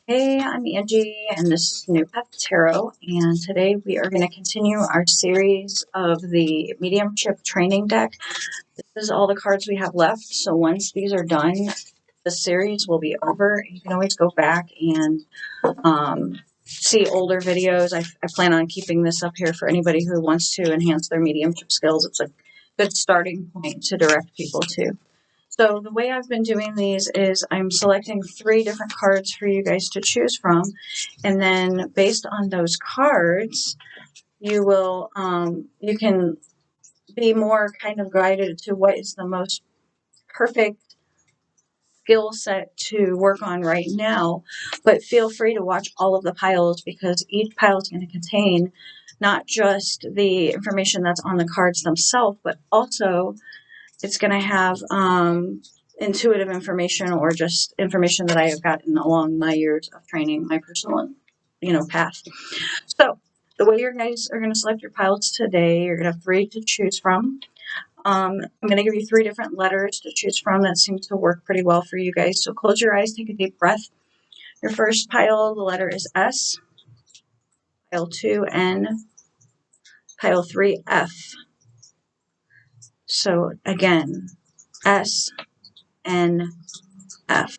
Hey, I'm Angie, and this is New Path Tarot, and today we are going to continue our series of the Mediumship training deck. This is all the cards we have left, so once these are done, the series will be over. You can always go back and see older videos. I plan on keeping this up here for anybody who wants to enhance their mediumship skills. It's a good starting point to direct people to. So the way I've been doing these is I'm selecting 3 different cards for you guys to choose from, and then based on those cards, you will you can be more kind of guided to what is the most perfect skill set to work on right now. But feel free to watch all of the piles, because each pile is going to contain not just the information that's on the cards themselves, but also it's going to have intuitive information or just information that I have gotten along my years of training, my personal, path. So the way you guys are going to select your piles today, you're going to have 3 to choose from. I'm going to give you 3 different letters to choose from that seem to work pretty well for you guys. So close your eyes, take a deep breath. Your first pile, the letter is S. Pile 2, N. Pile 3, F. So again, S, N, F.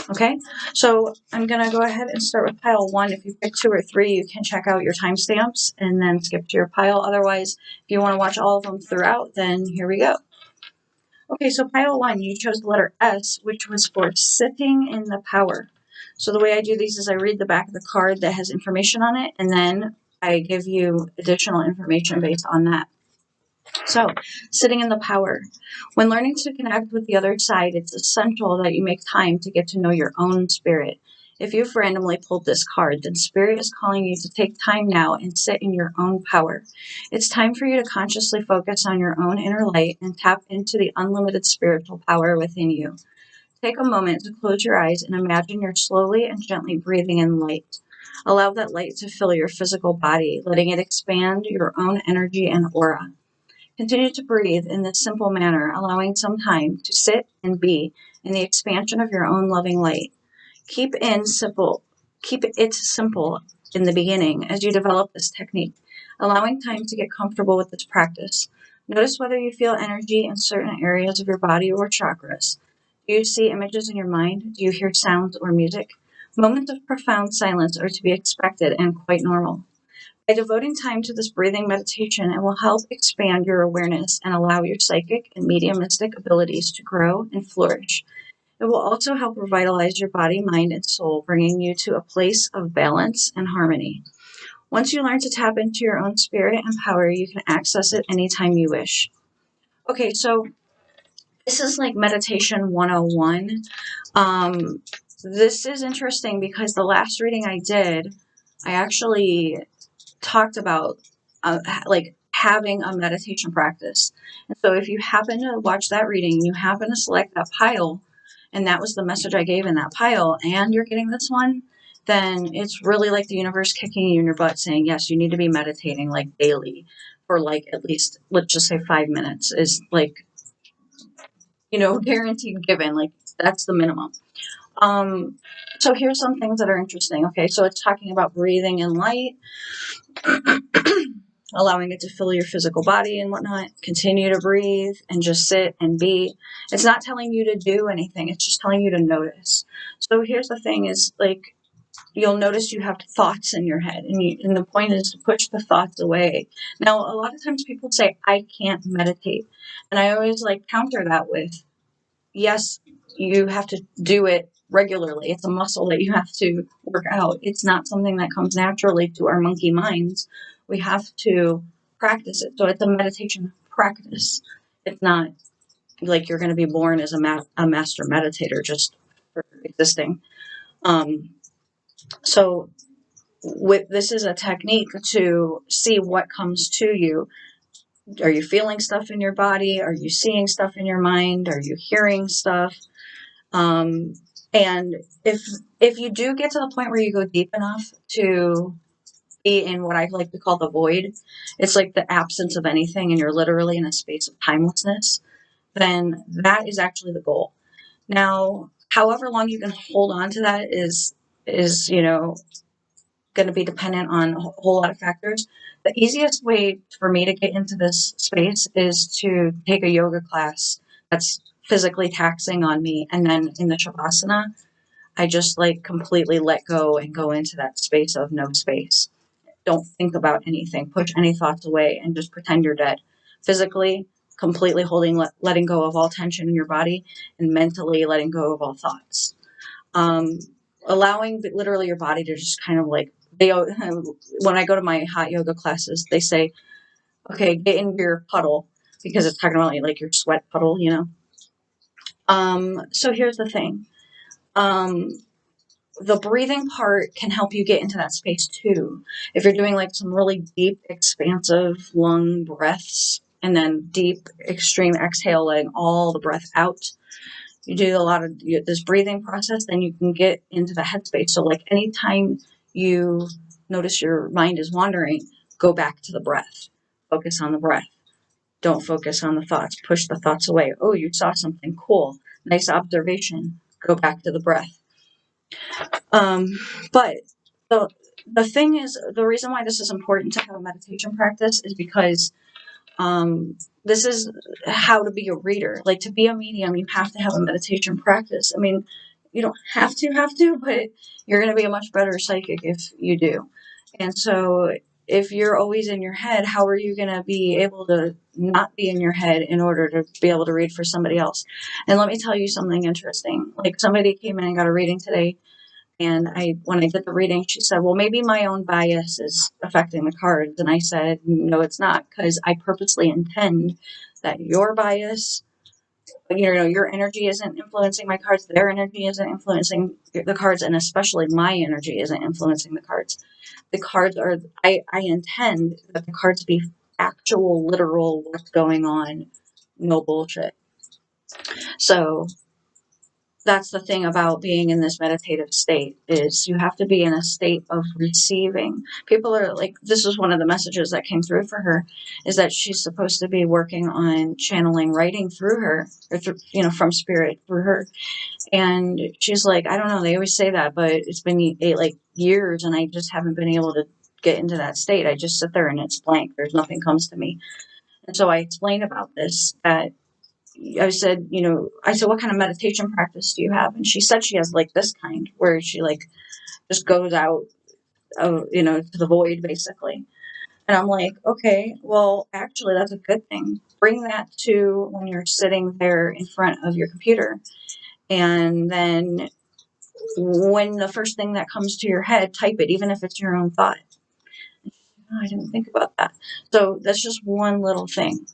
Okay, so I'm going to go ahead and start with pile 1. If you pick 2 or 3, you can check out your timestamps and then skip to your pile. Otherwise, if you want to watch all of them throughout, then here we go. Okay, so pile 1, you chose the letter S, which was for sitting in the power. So the way I do these is I read the back of the card that has information on it, and then I give you additional information based on that. So, sitting in the power. When learning to connect with the other side, it's essential that you make time to get to know your own spirit. If you've randomly pulled this card, then Spirit is calling you to take time now and sit in your own power. It's time for you to consciously focus on your own inner light and tap into the unlimited spiritual power within you. Take a moment to close your eyes and imagine you're slowly and gently breathing in light. Allow that light to fill your physical body, letting it expand your own energy and aura. Continue to breathe in this simple manner, allowing some time to sit and be in the expansion of your own loving light. Keep it simple in the beginning as you develop this technique, allowing time to get comfortable with this practice. Notice whether you feel energy in certain areas of your body or chakras. Do you see images in your mind? Do you hear sounds or music? Moments of profound silence are to be expected and quite normal. By devoting time to this breathing meditation, it will help expand your awareness and allow your psychic and mediumistic abilities to grow and flourish. It will also help revitalize your body, mind, and soul, bringing you to a place of balance and harmony. Once you learn to tap into your own spirit and power, you can access it anytime you wish. Okay, so this is like meditation 101. This is interesting because the last reading I did, I actually talked about like having a meditation practice. And so if you happen to watch that reading, you happen to select that pile, and that was the message I gave in that pile, and you're getting this one, then it's really like the universe kicking you in your butt saying, yes, you need to be meditating like daily for like at least, let's just say 5 minutes is like, guaranteed given, like that's the minimum. So here's some things that are interesting. Okay, so it's talking about breathing in light, allowing it to fill your physical body and whatnot. Continue to breathe and just sit and be. It's not telling you to do anything. It's just telling you to notice. So here's the thing is, like, you'll notice you have thoughts in your head, and the point is to push the thoughts away. Now, a lot of times people say, I can't meditate. And I always counter that with, yes, you have to do it regularly. It's a muscle that you have to work out. It's not something that comes naturally to our monkey minds. We have to practice it. So it's a meditation practice. It's not like you're going to be born as a master meditator just for existing. So this is a technique to see what comes to you. Are you feeling stuff in your body? Are you seeing stuff in your mind? Are you hearing stuff? And if you do get to the point where you go deep enough to be in what I like to call the void, it's like the absence of anything and you're literally in a space of timelessness, then that is actually the goal. Now, however long you can hold on to that is, you know, going to be dependent on a whole lot of factors. The easiest way for me to get into this space is to take a yoga class that's physically taxing on me. And then in the Shavasana, I just like completely let go and go into that space of no space. Don't think about anything, push any thoughts away, and just pretend you're dead. Physically, completely letting go of all tension in your body, and mentally letting go of all thoughts. Um, Allowing literally your body to just kind of like, when I go to my hot yoga classes, they say, okay, get into your puddle, because it's talking about like your sweat puddle, you know. So here's the thing. The breathing part can help you get into that space too. If you're doing like some really deep, expansive lung breaths, and then deep, extreme exhale, letting all the breath out, you do a lot of this breathing process, then you can get into the headspace. So like anytime you notice your mind is wandering, go back to the breath. Focus on the breath. Don't focus on the thoughts. Push the thoughts away. Oh, you saw something cool. Nice observation. Go back to the breath. But the thing is, the reason why this is important to have a meditation practice is because this is how to be a reader. Like, to be a medium, you have to have a meditation practice. I mean, you don't have to, but you're going to be a much better psychic if you do. And so if you're always in your head, how are you going to be able to not be in your head in order to be able to read for somebody else? And let me tell you something interesting. Like, somebody came in and got a reading today, and when I did the reading, she said, well, maybe my own bias is affecting the cards. And I said, no, it's not, because I purposely intend that your bias, you know, your energy isn't influencing my cards, their energy isn't influencing the cards, and especially my energy isn't influencing the cards. The cards are, I intend that the cards be actual, literal, what's going on, no bullshit. So that's the thing about being in this meditative state, is you have to be in a state of receiving. People are like, this is one of the messages that came through for her, is that she's supposed to be working on channeling writing through her, or through, you know, from spirit through her. And she's like, I don't know, they always say that, but it's been like years and I just haven't been able to get into that state. I just sit there and it's blank. There's nothing comes to me. And so I explained about this, that I said, what kind of meditation practice do you have? And she said she has like this kind, where she like just goes out, to the void basically. And I'm like, okay, well, actually that's a good thing. Bring that to when you're sitting there in front of your computer. And then when the first thing that comes to your head, type it, even if it's your own thought. Oh, I didn't think about that. So that's just one little thing.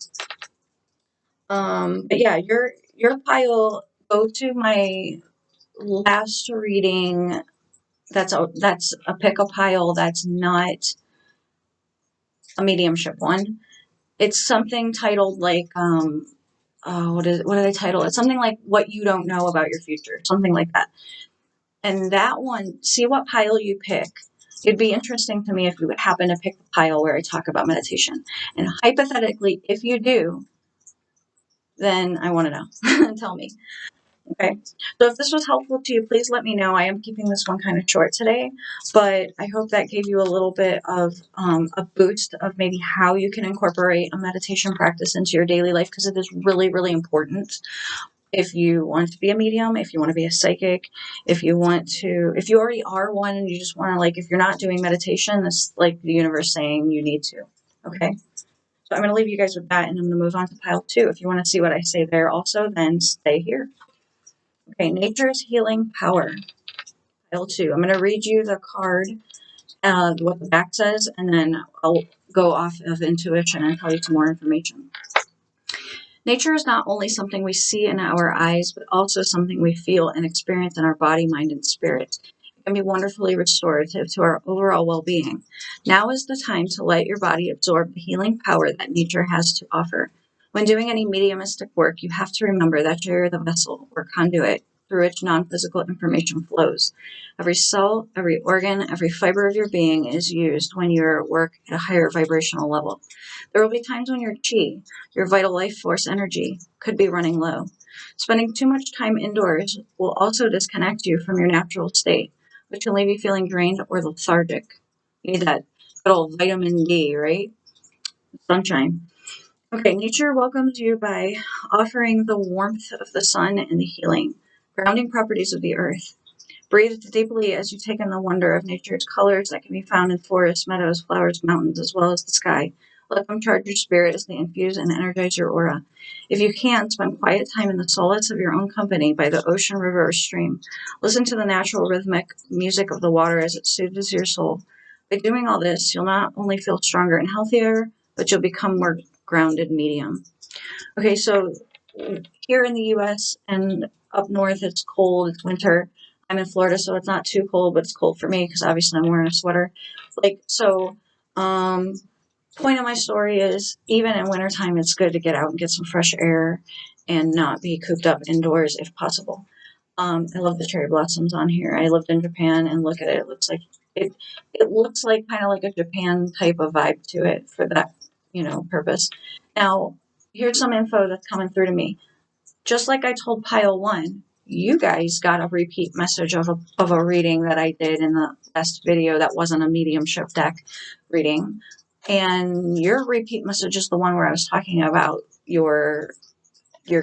But yeah, your pile, go to my last reading. That's a pick a pile. That's not a mediumship one. It's something titled like, what did I title it? Something like What You Don't Know About Your Future, something like that. And that one, see what pile you pick. It'd be interesting to me if you would happen to pick the pile where I talk about meditation. And hypothetically, if you do, then I want to know. Tell me. Okay. So if this was helpful to you, please let me know. I am keeping this one kind of short today, but I hope that gave you a little bit of a boost of maybe how you can incorporate a meditation practice into your daily life, because it is really, really important. If you want to be a medium, if you want to be a psychic, if you already are one and you just want to, like, if you're not doing meditation, it's like the universe saying you need to. Okay. So I'm going to leave you guys with that, and I'm going to move on to pile 2. If you want to see what I say there also, then stay here. Okay, Nature's Healing Power, pile 2. I'm going to read you the card, what the back says, and then I'll go off of intuition and tell you some more information. Nature is not only something we see in our eyes, but also something we feel and experience in our body, mind, and spirit. It can be wonderfully restorative to our overall well-being. Now is the time to let your body absorb the healing power that nature has to offer. When doing any mediumistic work, you have to remember that you're the vessel or conduit through which non-physical information flows. Every cell, every organ, every fiber of your being is used when you're at work at a higher vibrational level. There will be times when your chi, your vital life force energy, could be running low. Spending too much time indoors will also disconnect you from your natural state, which can leave you feeling drained or lethargic. You need that good old vitamin D, right? Sunshine. Okay, nature welcomes you by offering the warmth of the sun and the healing, grounding properties of the earth. Breathe deeply as you take in the wonder of nature's colors that can be found in forests, meadows, flowers, mountains, as well as the sky. Let them charge your spirit as they infuse and energize your aura. If you can, spend quiet time in the solace of your own company by the ocean, river, or stream. Listen to the natural rhythmic music of the water as it soothes your soul. By doing all this, you'll not only feel stronger and healthier, but you'll become more grounded medium. Okay, so here in the U.S. and up north, it's cold, it's winter. I'm in Florida, so it's not too cold, but it's cold for me because obviously I'm wearing a sweater. Point of my story is even in wintertime, it's good to get out and get some fresh air and not be cooped up indoors if possible. I love the cherry blossoms on here. I lived in Japan and look at it. It looks like it looks like kind of like a Japan type of vibe to it for that, purpose. Now, here's some info that's coming through to me. Just like I told pile 1, you guys got a repeat message of a reading that I did in the last video that wasn't a mediumship deck reading. And your repeat message is the one where I was talking about your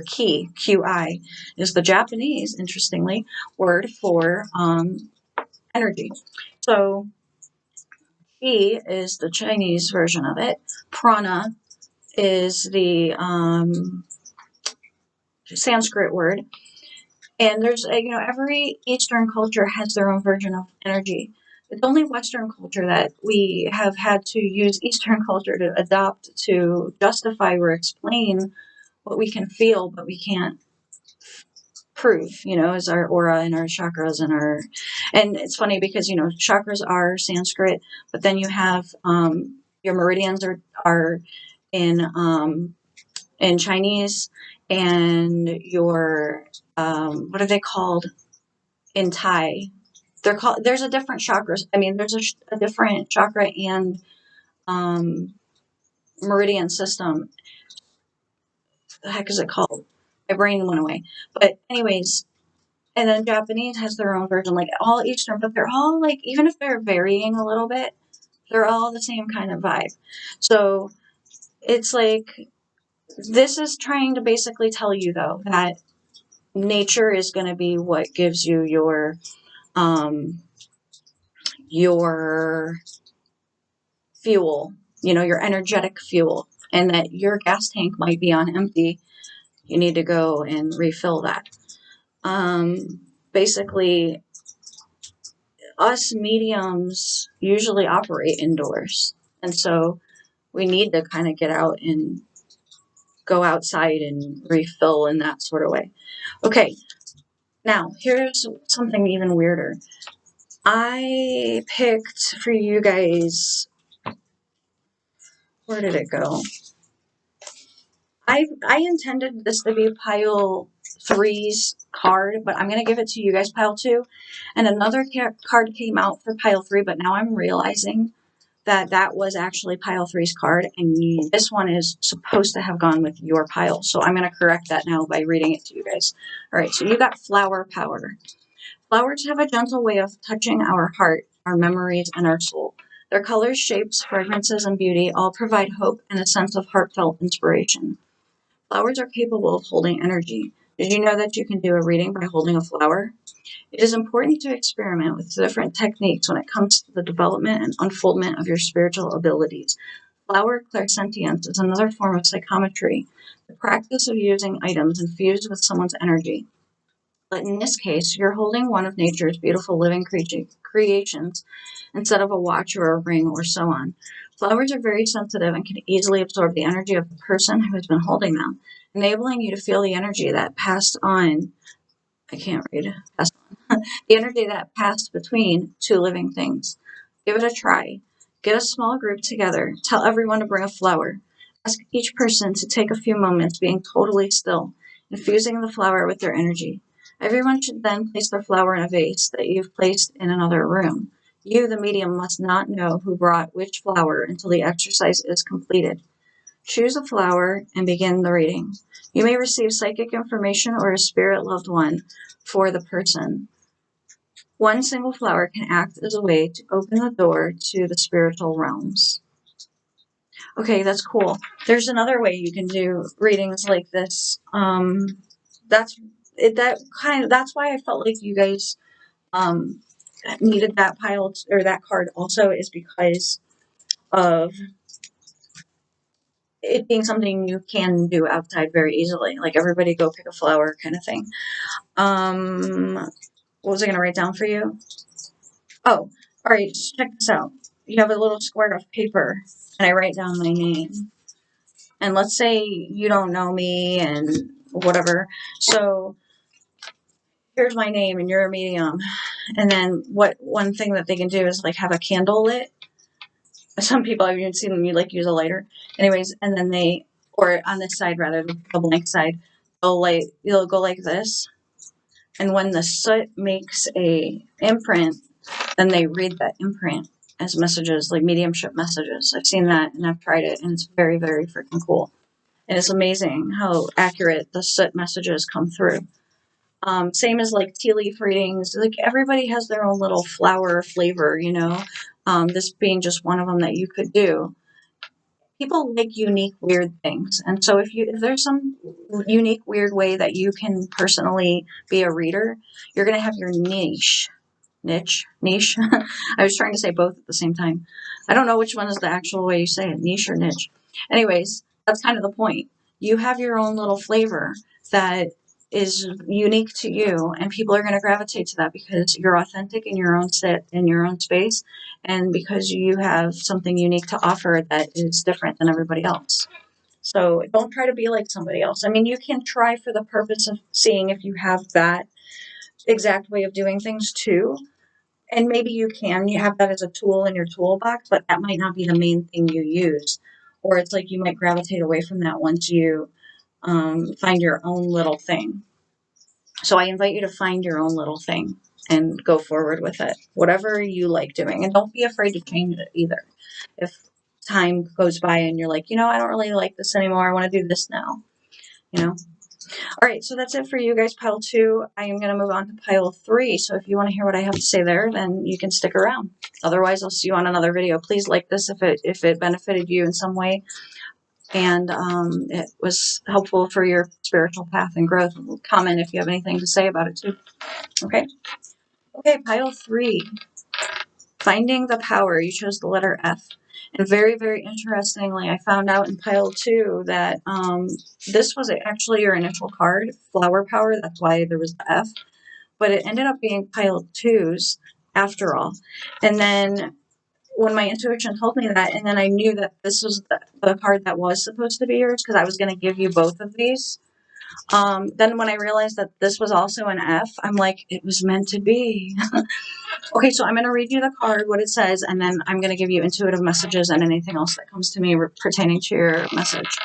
key, QI, is the Japanese, interestingly, word for energy. So Qi is the Chinese version of it. Prana is the Sanskrit word. And there's, every Eastern culture has their own version of energy. It's only Western culture that we have had to use Eastern culture to adopt to justify or explain what we can feel, but we can't prove, is our aura and our chakras and it's funny because, chakras are Sanskrit, but then you have, your meridians are in Chinese, and your, what are they called in Thai? There's a different chakras. I mean, there's a different chakra and, meridian system. The heck is it called? My brain went away. But anyways, and then Japanese has their own version, like all Eastern, but they're all like, even if they're varying a little bit, they're all the same kind of vibe. So it's like, this is trying to basically tell you, though, that nature is going to be what gives you your fuel, your energetic fuel, and that your gas tank might be on empty. You need to go and refill that. Basically, us mediums usually operate indoors, and so we need to kind of get out and go outside and refill in that sort of way. Okay, now here's something even weirder. I picked for you guys, where did it go? I intended this to be pile 3's card, but I'm going to give it to you guys, pile 2. And another card came out for pile 3, but now I'm realizing that was actually pile 3's card, and this one is supposed to have gone with your pile. So I'm going to correct that now by reading it to you guys. All right, so you got flower power. Flowers have a gentle way of touching our heart, our memories, and our soul. Their colors, shapes, fragrances, and beauty all provide hope and a sense of heartfelt inspiration. Flowers are capable of holding energy. Did you know that you can do a reading by holding a flower? It is important to experiment with different techniques when it comes to the development and unfoldment of your spiritual abilities. Flower clairsentience is another form of psychometry, the practice of using items infused with someone's energy. But in this case, you're holding one of nature's beautiful living creations instead of a watch or a ring or so on. Flowers are very sensitive and can easily absorb the energy of the person who has been holding them, enabling you to feel the energy that passed on. I can't read. The energy that passed between two living things. Give it a try. Get a small group together. Tell everyone to bring a flower. Ask each person to take a few moments being totally still, infusing the flower with their energy. Everyone should then place their flower in a vase that you've placed in another room. You, the medium, must not know who brought which flower until the exercise is completed. Choose a flower and begin the reading. You may receive psychic information or a spirit loved one for the person. One single flower can act as a way to open the door to the spiritual realms. Okay, that's cool. There's another way you can do readings like this. That's why I felt like you guys needed that pile or that card also, is because of it being something you can do outside very easily. Like, everybody go pick a flower kind of thing. What was I going to write down for you? Oh, all right, check this out. You have a little square of paper, and I write down my name. And let's say you don't know me and whatever. So here's my name, and you're a medium. And then one thing that they can do is like have a candle lit. Some people, I've even seen them, you like use a lighter. Anyways, and then or on this side rather, the blank side, you'll go like this. And when the soot makes a imprint, then they read that imprint as messages, like mediumship messages. I've seen that and I've tried it, and it's very, very freaking cool. And it's amazing how accurate the soot messages come through. Same as like tea leaf readings. Like, everybody has their own little flower flavor, you know. This being just one of them that you could do. People like unique, weird things, and so if there's some unique, weird way that you can personally be a reader, you're gonna have your niche. I was trying to say both at the same time. I don't know which one is the actual way you say it, niche or niche. Anyways, that's kind of the point. You have your own little flavor that is unique to you, and people are going to gravitate to that because you're authentic in your own set, in your own space, and because you have something unique to offer that is different than everybody else. So don't try to be like somebody else. I mean, you can try for the purpose of seeing if you have that exact way of doing things too. And maybe you have that as a tool in your toolbox, but that might not be the main thing you use. Or it's like you might gravitate away from that once you find your own little thing. So I invite you to find your own little thing and go forward with it, whatever you like doing. And don't be afraid to change it either. If time goes by and you're like, I don't really like this anymore, I want to do this now, All right, so that's it for you guys, pile 2. I am going to move on to pile 3. So if you want to hear what I have to say there, then you can stick around. Otherwise, I'll see you on another video. Please like this if it benefited you in some way and it was helpful for your spiritual path and growth. Comment if you have anything to say about it too. Okay, pile 3. Finding the power. You chose the letter F. And very, very interestingly, I found out in pile 2 that this was actually your initial card, flower power. That's why there was the F. But it ended up being pile 2's after all. And then when my intuition told me that, and then I knew that this was the card that was supposed to be yours, because I was going to give you both of these. Then when I realized that this was also an F, I'm like, it was meant to be. Okay, so I'm going to read you the card, what it says, and then I'm going to give you intuitive messages and anything else that comes to me pertaining to your message.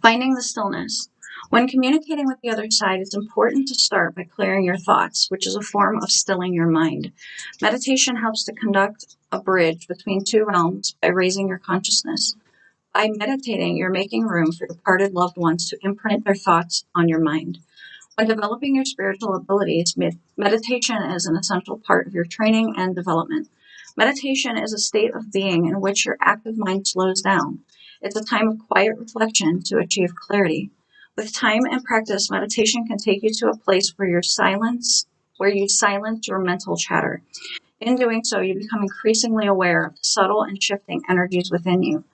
Finding the stillness. When communicating with the other side, it's important to start by clearing your thoughts, which is a form of stilling your mind. Meditation helps to conduct a bridge between two realms by raising your consciousness. By meditating, you're making room for departed loved ones to imprint their thoughts on your mind. When developing your spiritual abilities, meditation is an essential part of your training and development. Meditation is a state of being in which your active mind slows down. It's a time of quiet reflection to achieve clarity. With time and practice, meditation can take you to a place where you silence your mental chatter. In doing so, you become increasingly aware of the subtle and shifting energies within you.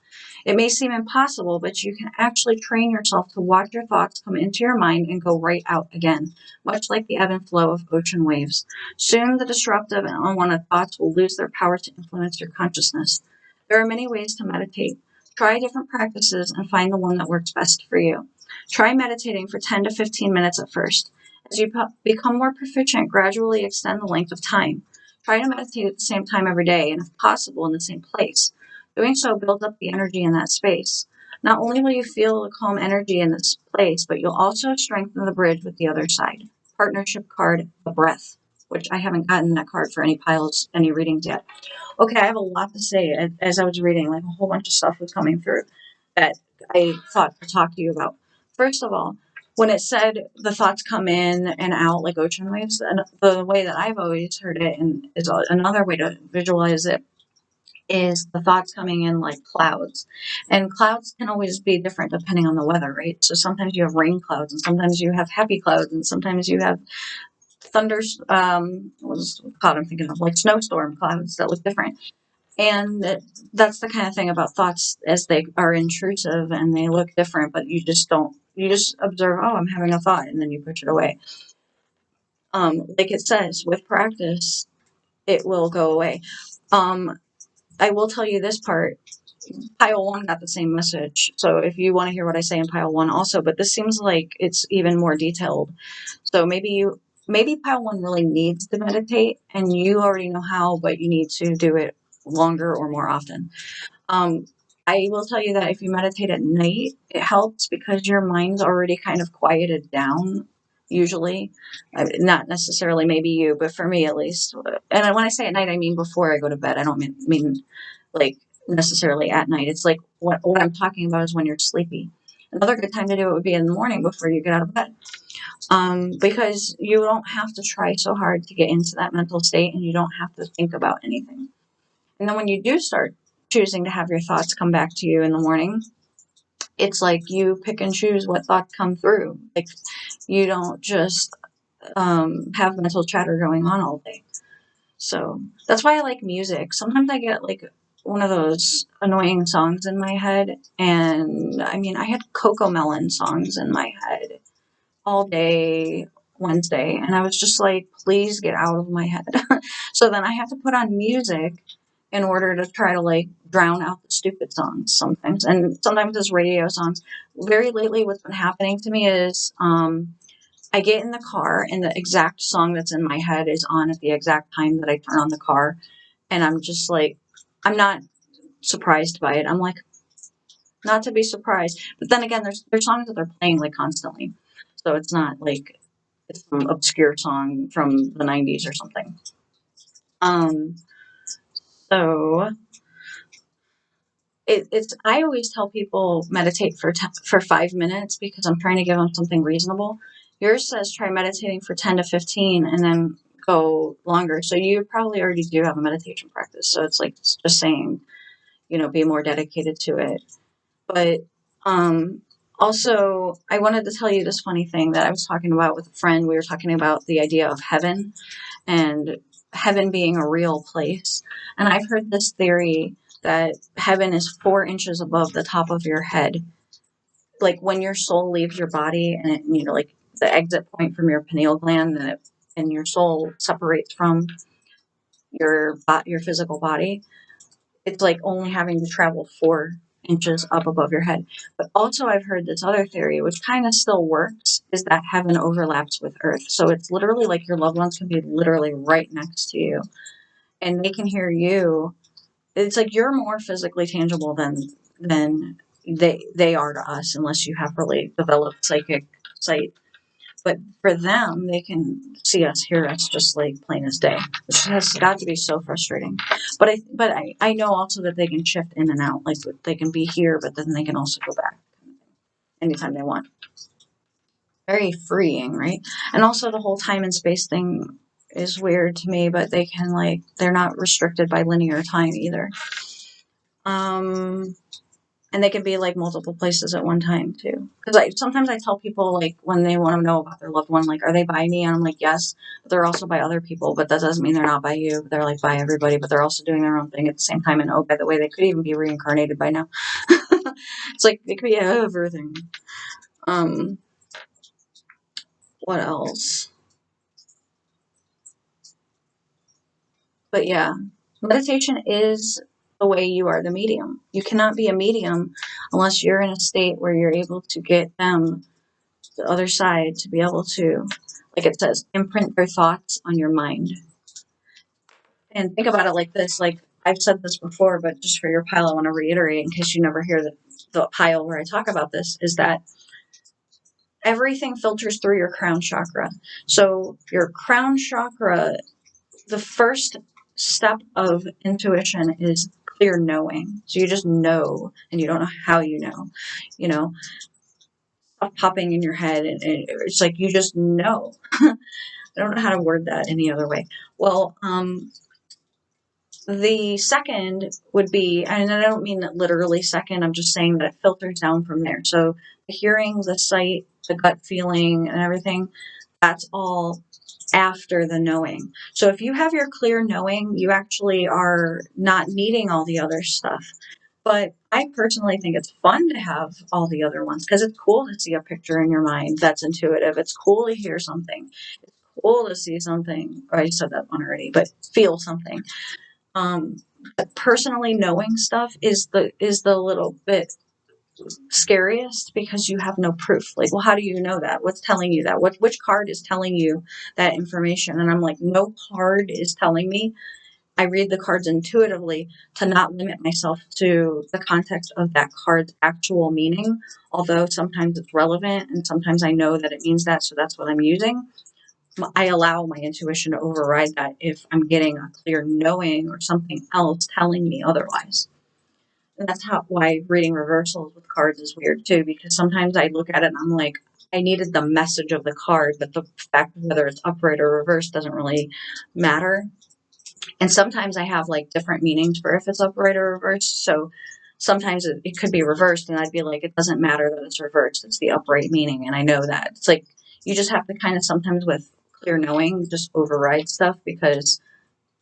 It may seem impossible, but you can actually train yourself to watch your thoughts come into your mind and go right out again, much like the ebb and flow of ocean waves. Soon, the disruptive and unwanted thoughts will lose their power to influence your consciousness. There are many ways to meditate. Try different practices and find the one that works best for you. Try meditating for 10 to 15 minutes at first. As you become more proficient, gradually extend the length of time. Try to meditate at the same time every day, and if possible, in the same place. Doing so builds up the energy in that space. Not only will you feel a calm energy in this place, but you'll also strengthen the bridge with the other side. Partnership card, the breath, which I haven't gotten that card for any readings yet. Okay, I have a lot to say as I was reading, like a whole bunch of stuff was coming through. that I thought to talk to you about. First of all, when it said the thoughts come in and out like ocean waves, and the way that I've always heard it, and is another way to visualize it, is the thoughts coming in like clouds. And clouds can always be different depending on the weather, right? So sometimes you have rain clouds, and sometimes you have happy clouds, and sometimes you have thunders, what's the cloud I'm thinking of, like snowstorm clouds that look different. And that's the kind of thing about thoughts, as they are intrusive and they look different, but you just don't, you just observe, oh, I'm having a thought, and then you push it away. Like it says, with practice, it will go away. I will tell you this part. Pile 1 got the same message. So if you want to hear what I say in pile 1 also, but this seems like it's even more detailed. So maybe pile 1 really needs to meditate, and you already know how, but you need to do it longer or more often. I will tell you that if you meditate at night, it helps because your mind's already kind of quieted down, usually. Not necessarily maybe you, but for me at least. And when I say at night, I mean before I go to bed. I don't mean like necessarily at night. It's like what I'm talking about is when you're sleepy. Another good time to do it would be in the morning before you get out of bed. Because you don't have to try so hard to get into that mental state, and you don't have to think about anything. And then when you do start choosing to have your thoughts come back to you in the morning, it's like you pick and choose what thoughts come through. Like you don't just have mental chatter going on all day. So that's why I like music. Sometimes I get like one of those annoying songs in my head. And I mean, I had Coco Melon songs in my head all day Wednesday. And I was just like, please get out of my head. So then I have to put on music in order to try to like drown out the stupid songs sometimes. And sometimes it's radio songs. Very lately, what's been happening to me is I get in the car and the exact song that's in my head is on at the exact time that I turn on the car. And I'm just like, I'm not surprised by it. I'm like, not to be surprised. But then again, there's songs that they're playing like constantly. So it's not like it's some obscure song from the 90s or something. Um, so it's I always tell people meditate for 5 minutes because I'm trying to give them something reasonable. Yours says try meditating for 10 to 15 and then go longer. So you probably already do have a meditation practice. So it's like just saying, be more dedicated to it. But also, I wanted to tell you this funny thing that I was talking about with a friend. We were talking about the idea of heaven and heaven being a real place. And I've heard this theory that heaven is 4 inches above the top of your head. Like when your soul leaves your body and it, like the exit point from your pineal gland, and your soul separates from your physical body, it's like only having to travel 4 inches up above your head. But also I've heard this other theory, which kind of still works, is that heaven overlaps with earth. So it's literally like your loved ones can be literally right next to you and they can hear you. It's like you're more physically tangible than they are to us, unless you have really developed psychic sight. But for them, they can see us, hear us, just like plain as day, which has got to be so frustrating. But I know also that they can shift in and out, like they can be here, but then they can also go back anytime they want. Very freeing, right? And also the whole time and space thing is weird to me, but they can they're not restricted by linear time either. And they can be like multiple places at one time too. Because sometimes I tell people like when they want to know about their loved one, like, are they by me? And I'm like, yes, but they're also by other people. But that doesn't mean they're not by you. They're like by everybody, but they're also doing their own thing at the same time. And oh, by the way, they could even be reincarnated by now. It's like it could be everything. What else? But yeah, meditation is the way you are the medium. You cannot be a medium unless you're in a state where you're able to get them, the other side, to be able to, like it says, imprint their thoughts on your mind. And think about it like this. Like I've said this before, but just for your pile, I want to reiterate in case you never hear the pile where I talk about this, is that everything filters through your crown chakra. So your crown chakra, the first step of intuition is clear knowing. So you just know, and you don't know how you know, stuff popping in your head, and it's like you just know. I don't know how to word that any other way. Well, the second would be, and I don't mean that literally second, I'm just saying that it filters down from there. So the hearing, the sight, the gut feeling, and everything, that's all after the knowing. So if you have your clear knowing, you actually are not needing all the other stuff. But I personally think it's fun to have all the other ones because it's cool to see a picture in your mind that's intuitive. It's cool to hear something. It's cool to see something. Or I said that one already, but feel something. But personally knowing stuff is the little bit scariest because you have no proof. Like, well, how do you know that? What's telling you that? Which card is telling you that information? And I'm like, no card is telling me. I read the cards intuitively to not limit myself to the context of that card's actual meaning, although sometimes it's relevant and sometimes I know that it means that, so that's what I'm using. I allow my intuition to override that if I'm getting a clear knowing or something else telling me otherwise. And that's why reading reversals with cards is weird too, because sometimes I look at it and I'm like, I needed the message of the card, but the fact whether it's upright or reversed doesn't really matter. And sometimes I have like different meanings for if it's upright or reversed. So sometimes it could be reversed and I'd be like, it doesn't matter that it's reversed. It's the upright meaning. And I know that. It's like you just have to kind of sometimes with clear knowing just override stuff because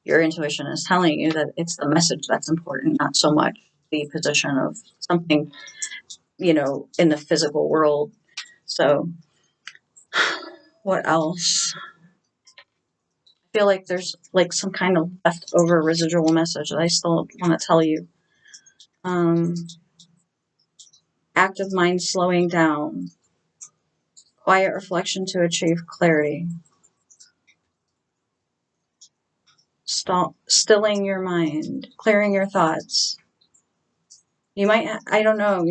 your intuition is telling you that it's the message that's important, not so much the position of something, in the physical world. So what else? I feel like there's like some kind of leftover residual message that I still want to tell you. Active mind slowing down, quiet reflection to achieve clarity, stilling your mind, clearing your thoughts. You might, I don't know,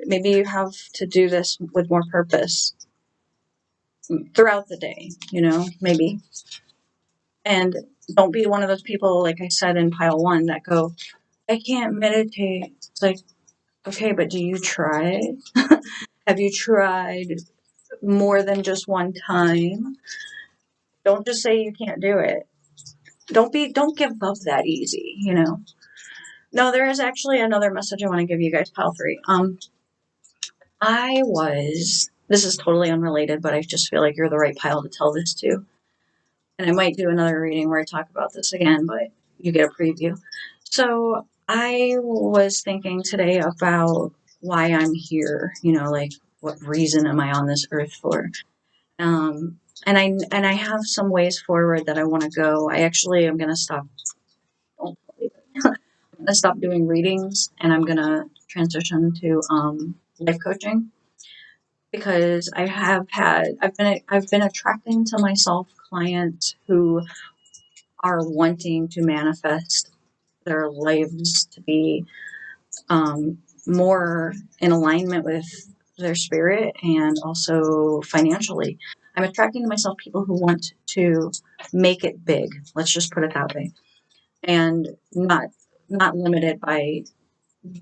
maybe you have to do this with more purpose throughout the day, maybe. And don't be one of those people, like I said in pile one, that go, I can't meditate. It's like, okay, but do you try? Have you tried more than just one time? Don't just say you can't do it. Don't give up that easy, No, there is actually another message I want to give you guys, pile three. This is totally unrelated, but I just feel like you're the right pile to tell this to. And I might do another reading where I talk about this again, but you get a preview. So I was thinking today about why I'm here, like what reason am I on this earth for? And I have some ways forward that I want to go. I actually am going to stop. I'm going to stop doing readings and I'm going to transition to life coaching because I've been attracting to myself clients who are wanting to manifest their lives to be more in alignment with their spirit and also financially. I'm attracting to myself people who want to make it big. Let's just put it that way. And not limited by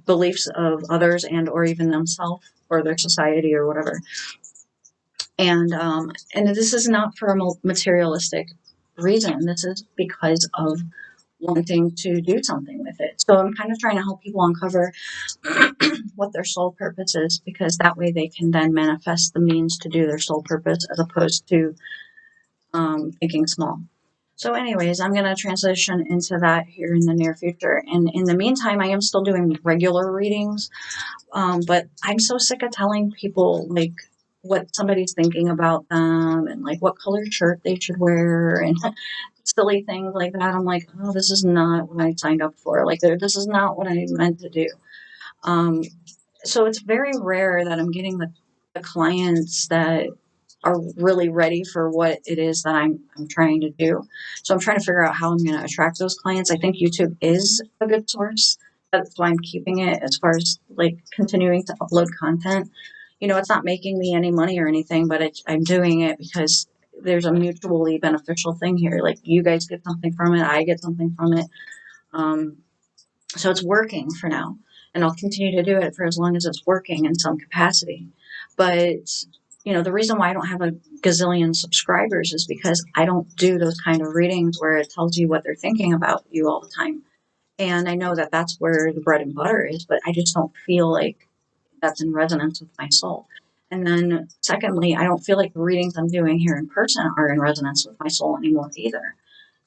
beliefs of others and or even themselves or their society or whatever. And this is not for a materialistic reason. This is because of wanting to do something with it. So I'm kind of trying to help people uncover what their soul purpose is, because that way they can then manifest the means to do their soul purpose as opposed to thinking small. So anyways, I'm going to transition into that here in the near future. And in the meantime, I am still doing regular readings, but I'm so sick of telling people like what somebody's thinking about them and like what color shirt they should wear and silly things like that. I'm like, oh, this is not what I signed up for. Like, this is not what I meant to do. So it's very rare that I'm getting the clients that are really ready for what it is that I'm trying to do. So I'm trying to figure out how I'm going to attract those clients. I think YouTube is a good source. That's why I'm keeping it as far as like continuing to upload content. It's not making me any money or anything, but I'm doing it because there's a mutually beneficial thing here. Like you guys get something from it. I get something from it. So it's working for now, and I'll continue to do it for as long as it's working in some capacity. But, you know, the reason why I don't have a gazillion subscribers is because I don't do those kind of readings where it tells you what they're thinking about you all the time. And I know that that's where the bread and butter is, but I just don't feel like that's in resonance with my soul. And then secondly, I don't feel like the readings I'm doing here in person are in resonance with my soul anymore either.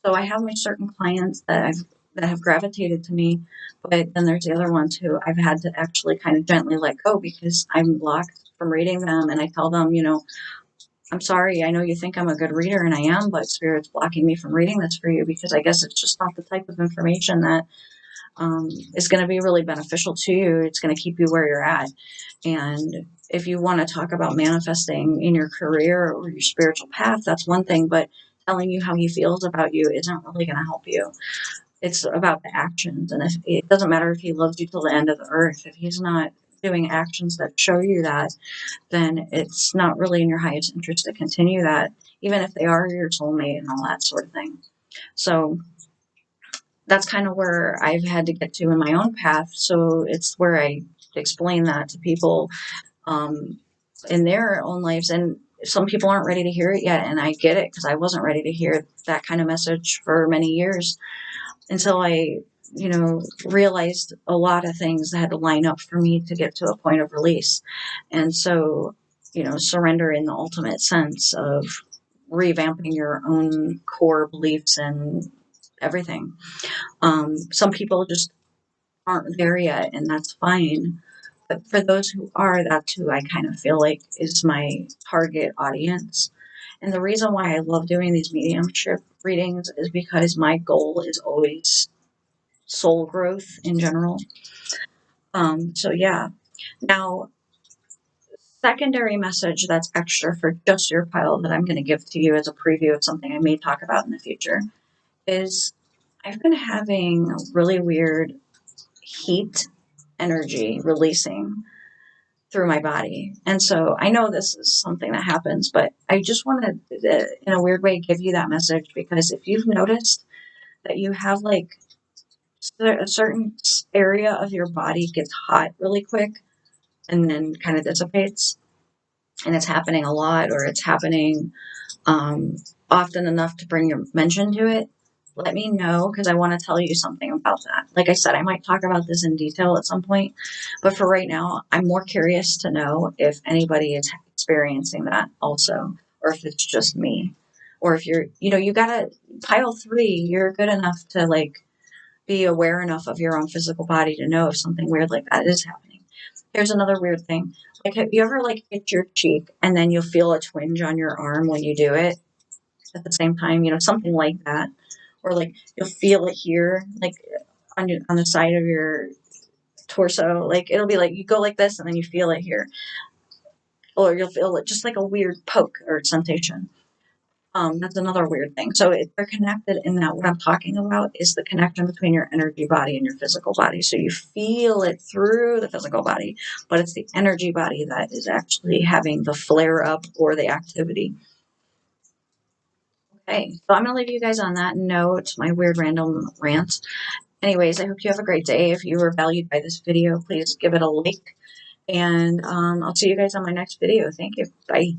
So I have my certain clients that have gravitated to me, but then there's the other ones who I've had to actually kind of gently let go because I'm blocked from reading them. And I tell them, you know, I'm sorry, I know you think I'm a good reader, and I am, but Spirit's blocking me from reading this for you because I guess it's just not the type of information that is going to be really beneficial to you. It's going to keep you where you're at. And if you want to talk about manifesting in your career or your spiritual path, that's one thing, but telling you how he feels about you isn't really going to help you. It's about the actions. And if it doesn't matter if he loves you till the end of the earth, if he's not doing actions that show you that, then it's not really in your highest interest to continue that, even if they are your soulmate and all that sort of thing. So that's kind of where I've had to get to in my own path. So it's where I explain that to people in their own lives. And some people aren't ready to hear it yet. And I get it because I wasn't ready to hear that kind of message for many years until I, you know, realized a lot of things that had to line up for me to get to a point of release. And so, you know, surrender in the ultimate sense of revamping your own core beliefs and everything. Some people just aren't there yet, and that's fine. But for those who are, that's who I kind of feel like is my target audience. And the reason why I love doing these mediumship readings is because my goal is always soul growth in general. So yeah. Now, secondary message that's extra for just your pile that I'm going to give to you as a preview of something I may talk about in the future is I've been having really weird heat energy releasing through my body. And so I know this is something that happens, but I just want to, in a weird way, give you that message because if you've noticed that you have like a certain area of your body gets hot really quick and then kind of dissipates, and it's happening a lot or it's happening um, often enough to bring your mention to it, let me know because I want to tell you something about that. Like I said, I might talk about this in detail at some point, but for right now, I'm more curious to know if anybody is experiencing that also, or if it's just me, or if you're, you know, you gotta pile 3, you're good enough to like be aware enough of your own physical body to know if something weird like that is happening. Here's another weird thing. Like, have you ever like hit your cheek and then you'll feel a twinge on your arm when you do it at the same time, you know, something like that. Or like you'll feel it here, like on the side of your torso. Like it'll be like you go like this and then you feel it here. Or you'll feel it just like a weird poke or sensation. That's another weird thing. So they're connected in that what I'm talking about is the connection between your energy body and your physical body. So you feel it through the physical body, but it's the energy body that is actually having the flare up or the activity. Okay, so I'm going to leave you guys on that note, my weird random rant. Anyways, I hope you have a great day. If you were valued by this video, please give it a like. And I'll see you guys on my next video. Thank you. Bye.